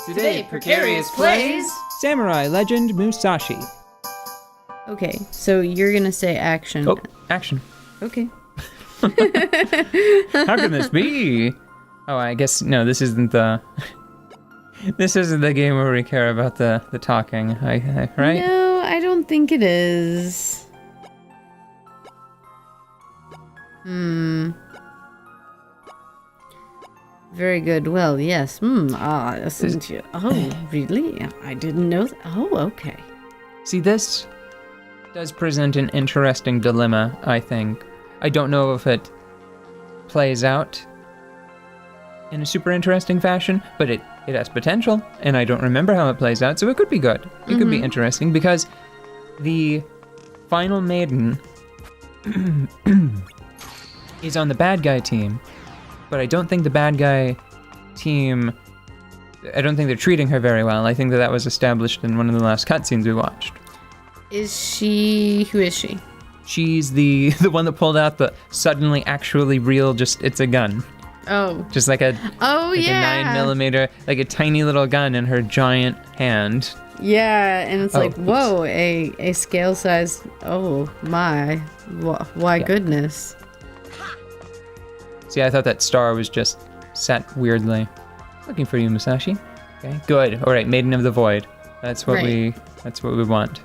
Today, Precarious plays Samurai Legend Musashi. Okay, so you're gonna say action. Oh, action. Okay. How can this be? Oh, I guess, no, this isn't the... This isn't the game where we care about the talking, right? No, I don't think it is. Very good. Well, yes. Isn't you? Oh, really? I didn't know that. Oh, okay. See, this does present an interesting dilemma, I think. I don't know if it plays out in a super interesting fashion, but it has potential, and I don't remember how it plays out, so it could be good. It could be interesting, because the final Maiden is on the bad guy team, but I don't think the bad guy team, I don't think they're treating her very well. I think that was established in one of the last cutscenes we watched. Who is she? She's the one that pulled out the suddenly actually real, just, it's a gun. Oh. Just like a, a 9mm, like a tiny little gun in her giant hand. Yeah, and it's like, whoa, a scale size, oh my, why goodness. See, I thought that star was just set weirdly. Looking for you, Musashi. Okay, good. All right, Maiden of the Void. That's what we want.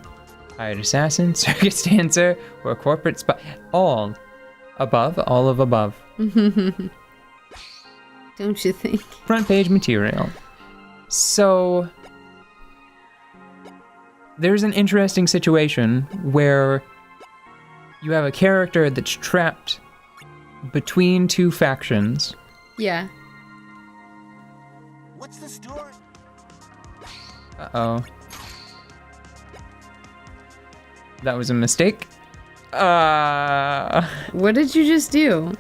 Hired assassin, circus dancer, or a corporate spy. All of above. Don't you think? Front page material. So, there's an interesting situation where you have a character that's trapped between two factions. Yeah. What's the story? Uh-oh. That was a mistake. What did you just do?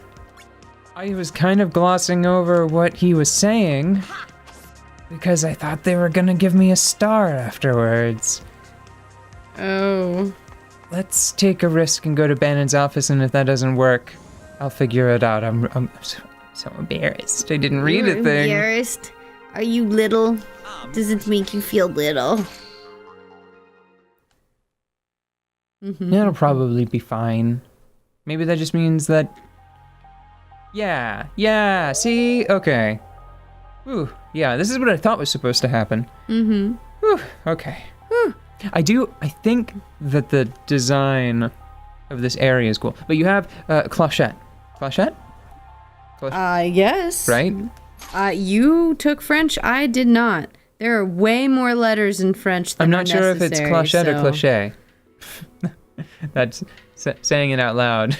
I was kind of glossing over what he was saying because I thought they were gonna give me a star afterwards. Oh. Let's take a risk and go to Bannon's office, and if that doesn't work, I'll figure it out. I'm so embarrassed. I didn't read a thing. Embarrassed? Are you little? Does it make you feel little? That'll probably be fine. Maybe that just means that... Yeah, see? Okay. Ooh, yeah, this is what I thought was supposed to happen. Whew, okay. Whew. I think that the design of this area is cool. But you have clochette. Clochette? Yes. Right? You took French, I did not. There are way more letters in French than I'm not sure if it's clochette or cloche. That's saying it out loud.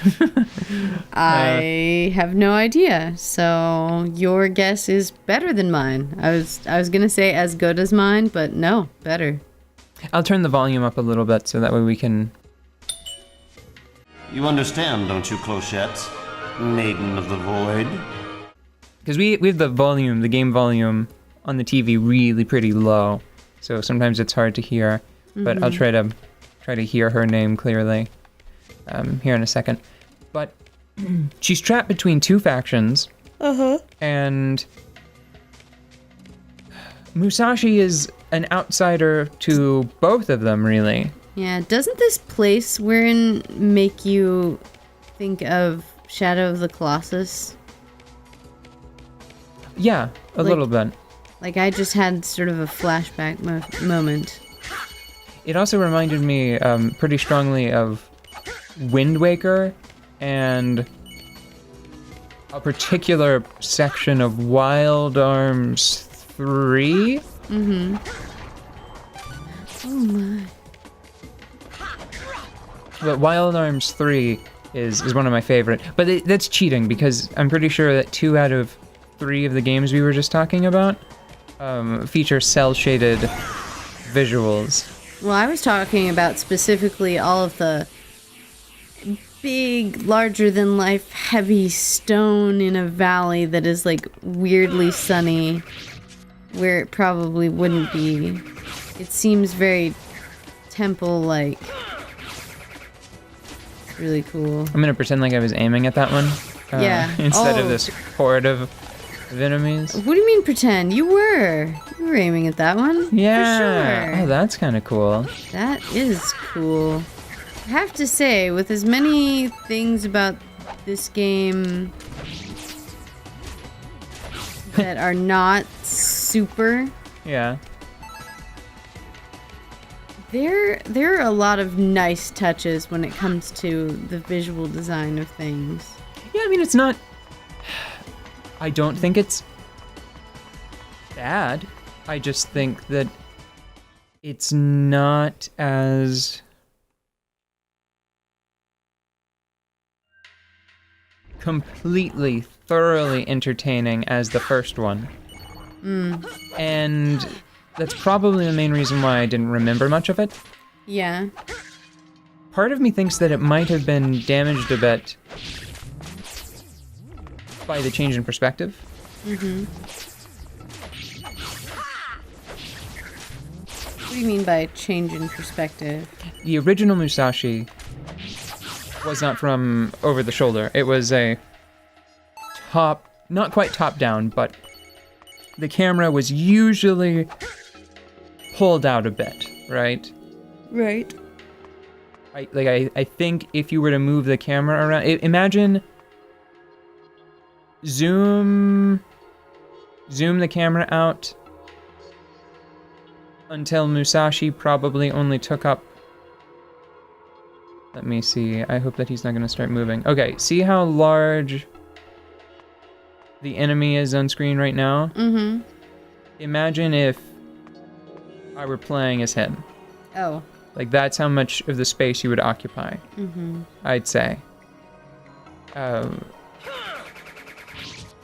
I have no idea. So your guess is better than mine. I was gonna say as good as mine, but no, better. I'll turn the volume up a little bit so that way we can... You understand, don't you, Clochette? Maiden of the Void? Because we have the game volume on the TV really pretty low, so sometimes it's hard to hear, but I'll try to hear her name clearly here in a second. But she's trapped between two factions, and Musashi is an outsider to both of them, really. Yeah, doesn't this place we're in make you think of Shadow of the Colossus? Yeah, a little bit. Like I just had sort of a flashback moment. It also reminded me pretty strongly of Wind Waker and a particular section of Wild Arms 3. Oh my. But Wild Arms 3 is one of my favorite. But that's cheating, because I'm pretty sure that 2 out of 3 of the games we were just talking about feature cel-shaded visuals. Well, I was talking about specifically all of the big, larger-than-life, heavy stone in a valley that is, like, weirdly sunny, where it probably wouldn't be. It seems very temple-like. It's really cool. I'm gonna pretend like I was aiming at that one. Yeah. Instead of this horde of of enemies. What do you mean pretend? You were aiming at that one. Yeah. For sure. Oh, that's kind of cool. That is cool. I have to say, with as many things about this game that are not super, Yeah. there are a lot of nice touches when it comes to the visual design of things. Yeah, I mean, it's not... I don't think it's bad. I just think that it's not as... completely, thoroughly entertaining as the first one. And that's probably the main reason why I didn't remember much of it. Yeah. Part of me thinks that it might have been damaged a bit by the change in perspective. Mm-hmm. What do you mean by change in perspective? The original Musashi was not from over the shoulder. It was a top, not quite top down, but the camera was usually pulled out a bit, right? Right. I think if you were to move the camera around, imagine zoom the camera out until Musashi probably only took up. Let me see. I hope that he's not going to start moving. Okay, see how large the enemy is on screen right now? Mm-hmm. Imagine if I were playing as him. Oh. Like, that's how much of the space you would occupy, I'd say. Got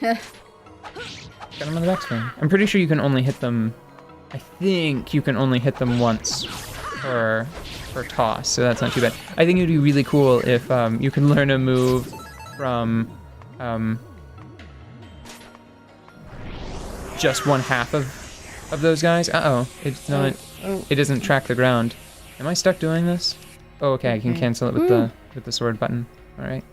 him on the backswing. I'm pretty sure you can only hit them... I think you can only hit them once per toss, so that's not too bad. I think it would be really cool if you can learn a move from just one half of those guys. Uh-oh, it's not... It doesn't track the ground. Am I stuck doing this? Oh, okay, I can cancel it with the sword button. All right.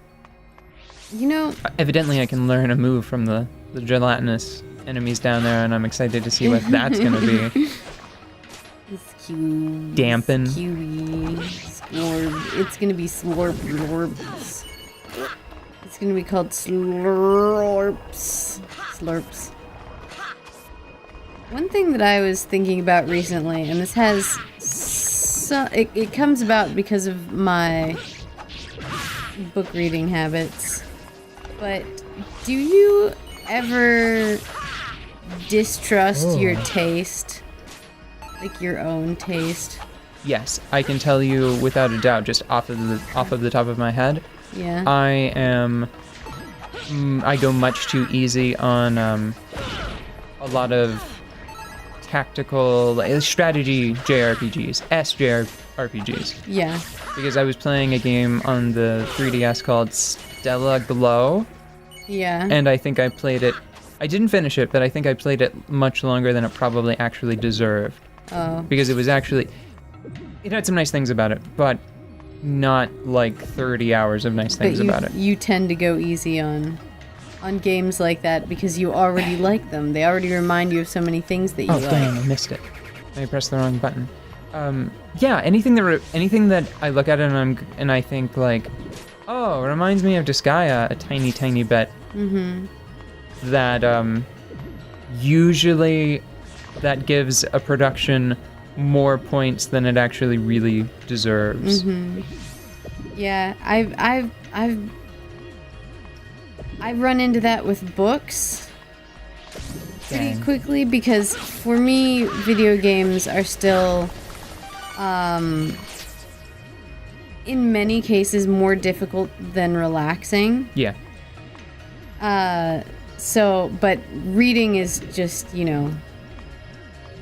You know... Evidently, I can learn a move from the gelatinous enemies down there, and I'm excited to see what that's gonna be. It's cute. Dampen. It's cutie. Slorb. It's gonna be slorps. It's gonna be called slurps. Slurps. One thing that I was thinking about recently, and this has it comes about because of my book reading habits, but do you ever distrust your taste? Like your own taste? Yes, I can tell you without a doubt, just off of the top of my head. Yeah. I go much too easy on a lot of tactical strategy JRPGs, SJRPGs. Yeah. Because I was playing a game on the 3DS called Stella Glow. Yeah. And I think I played it. I didn't finish it, but I think I played it much longer than it probably actually deserved. Oh. Because it was actually... It had some nice things about it, but not like 30 hours of nice things about it. You tend to go easy on games like that because you already like them. They already remind you of so many things that you like. Oh, dang, I missed it. I pressed the wrong button. Yeah, anything that I look at it and I think like, oh, it reminds me of Disgaea a tiny, tiny bit. Mm-hmm. That usually that gives a production more points than it actually really deserves. Mm-hmm. Yeah, I've run into that with books pretty quickly because for me, video games are still, in many cases, more difficult than relaxing. Yeah. But reading is just,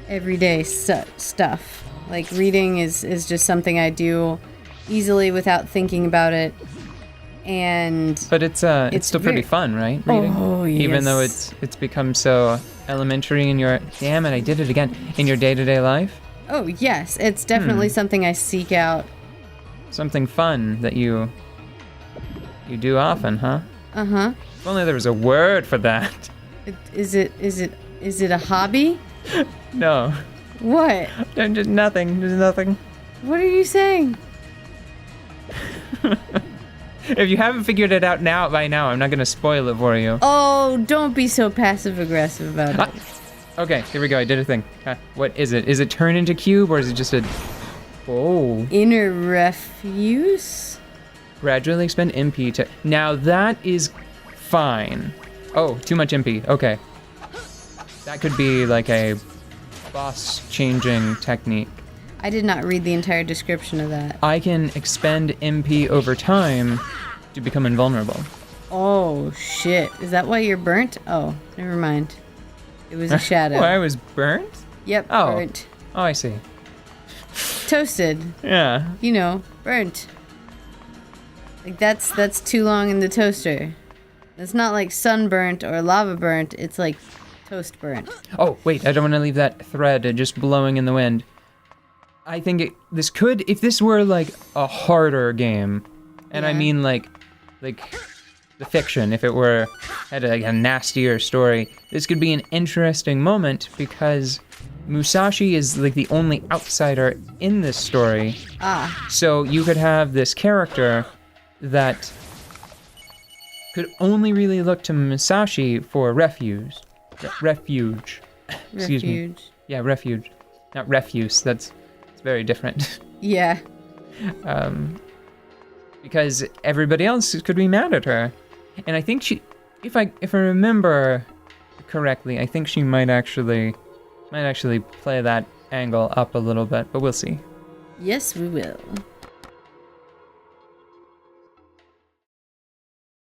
everyday stuff. Like, reading is just something I do easily without thinking about it. But it's still pretty fun, right? Reading. Oh, yes. Even though it's become so elementary in your... Damn it, I did it again. In your day-to-day life? Oh, yes. It's definitely something I seek out. Something fun that you do often, huh? Uh-huh. If only there was a word for that. Is it a hobby? No. What? Just nothing. There's nothing. What are you saying? If you haven't figured it out by now, I'm not gonna spoil it for you. Oh, don't be so passive aggressive about it. Okay, here we go. I did a thing. What is it? Is it turned into cube or is it just a... Oh. Inner refuse? Gradually expend MP to... Now that is fine. Oh, too much MP. Okay. That could be like a boss changing technique. I did not read the entire description of that. I can expend MP over time to become invulnerable. Oh, shit. Is that why you're burnt? Oh, never mind. It was a shadow. Oh, I was burnt? Yep, Oh. burnt. Oh, I see. Toasted. Yeah. You know, burnt. Like, that's too long in the toaster. It's not like sunburnt or lava burnt. It's like toast burnt. Oh, wait, I don't want to leave that thread just blowing in the wind. I think this could, if this were like a harder game, and I Yeah. mean like the fiction, if it had like a nastier story, this could be an interesting moment because Musashi is like the only outsider in this story. Ah, So you could have this character that could only really look to Musashi for refuge. Excuse me. refuge. Yeah, refuge. Not refuse. It's very different. Yeah. Because everybody else could be mad at her. And I think she, if I remember correctly, I think she might actually play that angle up a little bit, but we'll see. Yes, we will.